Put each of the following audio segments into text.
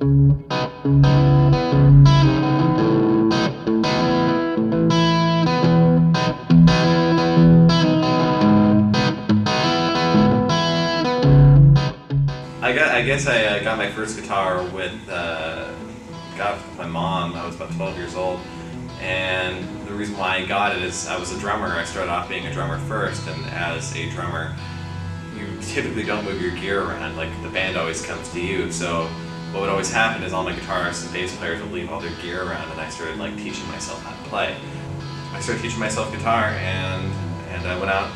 I guess I got my first guitar with my mom. I was about 12 years old, and the reason why I got it is I was a drummer. I started off being a drummer first, and as a drummer, you typically don't move your gear around. Like, the band always comes to you. So what would always happen is all my guitarists and bass players would leave all their gear around, and I started like teaching myself how to play. I started teaching myself guitar, and I went out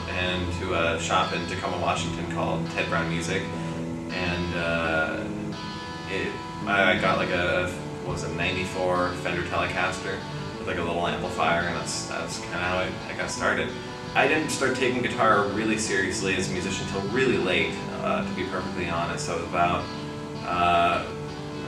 to a shop in Tacoma, Washington called Ted Brown Music. And I got like a 94 Fender Telecaster with like a little amplifier, and that's kind of how I got started. I didn't start taking guitar really seriously as a musician until really late, to be perfectly honest. I was about,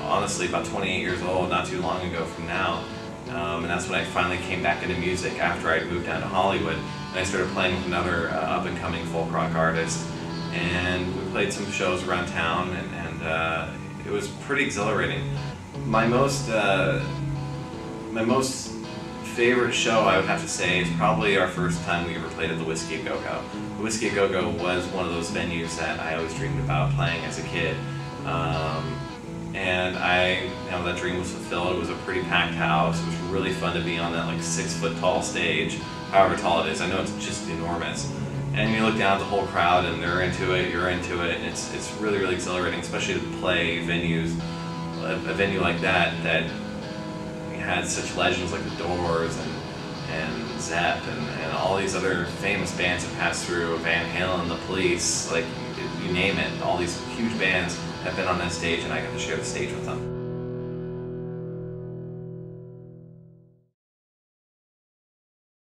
honestly, about 28 years old, not too long ago from now. And that's when I finally came back into music after I'd moved down to Hollywood. And I started playing with another up-and-coming folk rock artist. And we played some shows around town, and it was pretty exhilarating. My most favorite show, I would have to say, is probably our first time we ever played at the Whiskey A Go-Go. The Whiskey A Go-Go was one of those venues that I always dreamed about playing as a kid. And that dream was fulfilled. It was a pretty packed house. It was really fun to be on that like 6-foot tall stage, however tall it is. I know it's just enormous. And you look down at the whole crowd, and they're into it, you're into it, and it's really, really exhilarating, especially to play venues, a venue like that had such legends like the Doors and Zepp and all these other famous bands that passed through, Van Halen, the Police, like you name it. All these huge bands have been on that stage, and I got to share the stage with them.